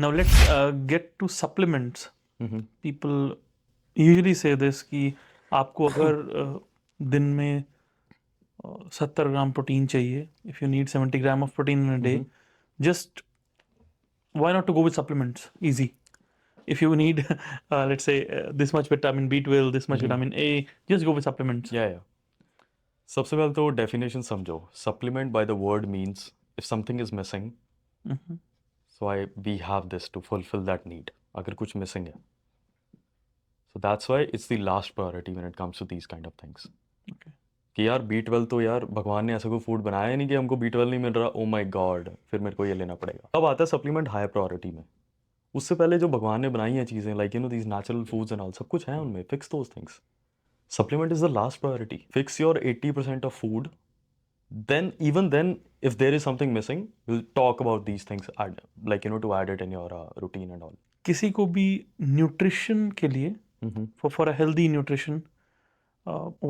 Now let's get to supplements. Mm-hmm. People usually say this कि आपको अगर दिन में 70 ग्राम प्रोटीन चाहिए, if you need 70 gram of protein in a day, just why not to go with supplements? Easy. If you need, let's say, this much vitamin B12, this much vitamin A, just go with supplements. या सबसे पहले तो definition समझो. Supplement by the word means if something is missing so I we have this to fulfil that need. अगर कुछ missing है so that's why it's the last priority when it comes to these kind of things. Okay. कि यार B12 तो यार भगवान ने ऐसा कोई फूड बनाया ही नहीं कि हमको B12 नहीं मिल रहा. ओ माय गॉड, फिर मेरे को ये लेना पड़ेगा. अब आता है सप्लीमेंट हाई प्रायोरिटी में. उससे पहले जो भगवान ने बनाई हैं चीज़ें like you know these natural foods and all, सब कुछ है उनमें. Fix those things. Supplement is the last priority. Fix your 80% of food. Then, even then, if there is something missing, we'll talk about these things, like, to add it in your routine and all. किसी को भी nutrition के लिए, for a healthy nutrition,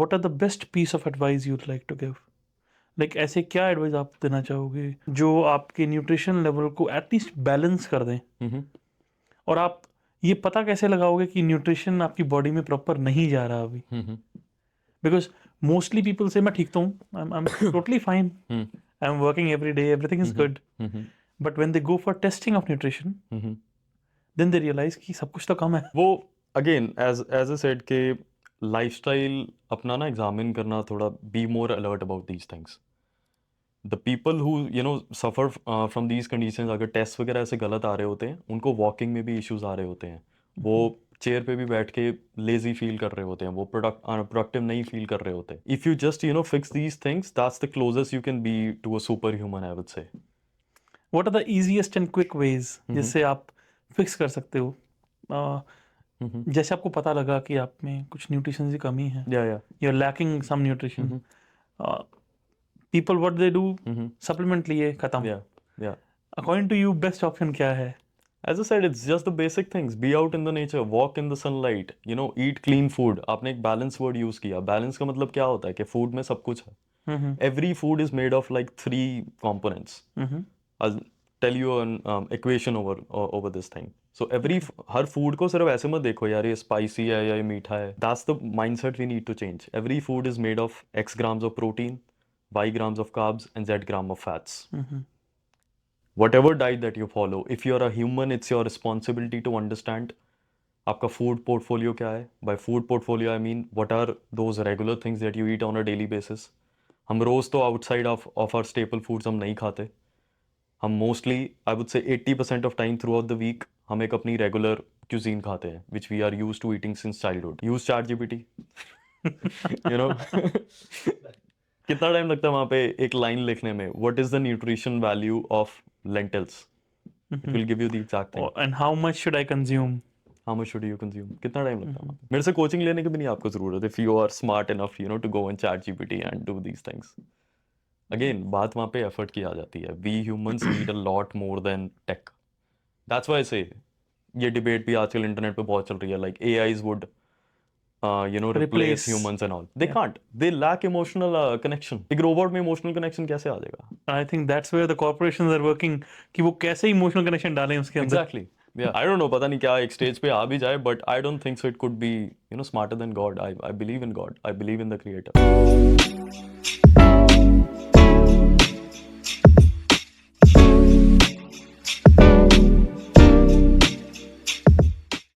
what are the best piece of advice you'd like to give? Like ऐसे क्या advice आप देना चाहोगे जो आपके न्यूट्रिशन लेवल को एटलीस्ट बैलेंस कर दें? और आप ये पता कैसे लगाओगे कि न्यूट्रिशन आपकी बॉडी में प्रॉपर नहीं जा रहा अभी? बिकॉज मोस्टली पीपल से मैं ठीक तो हूँ, I am totally fine, I am working every day, everything is good, but when they go for testing of nutrition then they realise कि सब कुछ तो कम है. वो अगेन एज अ सेड के लाइफस्टाइल अपना ना एग्जामिन करना, थोड़ा be more alert about these things. The people who suffer from these conditions, अगर टेस्ट वगैरह ऐसे गलत आ रहे होते हैं, उनको वॉकिंग में भी इश्यूज आ रहे होते हैं. वो चेयर पे भी बैठ के लेजी फील कर रहे होते हैं, वो प्रोडक्टिव नहीं फील कर रहे होते. If you just fix these things, that's the closest you can be to a super human, I would say. What are the easiest and quick ways जिससे आप फिक्स कर सकते हो? जैसे आपको पता लगा कि आप में कुछ न्यूट्रिशन की कमी है, you are lacking some nutrition, people what they do, supplement लिए खत्म. According to you best option क्या है? As I said, it's just the basic things. Be out in the nature, walk in the sunlight, eat clean food. आपने एक balance word use किया. Balance का मतलब क्या होता है कि food में सब कुछ है. Every food is made of like 3 components. I'll tell you an equation over this thing. So her food को सिर्फ ऐसे मत देखो यार ये spicy है या ये मीठा है. That's the mindset we need to change. Every food is made of X grams of protein, Y grams of carbs and Z gram of fats. Whatever diet that you follow, if you're a human, it's your responsibility to understand आपका food portfolio क्या है. By food portfolio I mean what are those regular things that you eat on a daily basis. हम रोज़ तो outside of our staple foods हम नहीं खाते. हम mostly I would say 80% of time throughout the week हम एक अपनी regular cuisine खाते हैं which we are used to eating since childhood. Use ChatGPT. कितना टाइम लगता है वहाँ पे एक लाइन लिखने में, what is the nutrition value of lentils? It will give you the exact thing. And how much should I consume? How much should you consume? कितना time लगता है? मेरे से कोचिंग लेने की भी नहीं आपको जरूरत, if you are smart enough to go on ChatGPT and do these things. Again बात वहाँ पे एफर्ट की आ जाती है. We humans need a lot more than tech. That's why say ये डिबेट भी आजकल इंटरनेट पे बहुत चल रही है, like AIs would replace humans and all. They can't. They lack emotional connection. एक robot में emotional connection कैसे आ जाएगा? I think that's where the corporations are working कि वो कैसे emotional connection डालें उसके अंदर. Exactly. Yeah. I don't know. पता नहीं क्या एक stage पे आ भी जाए, but I don't think so. It could be smarter than God. I believe in God. I believe in the Creator.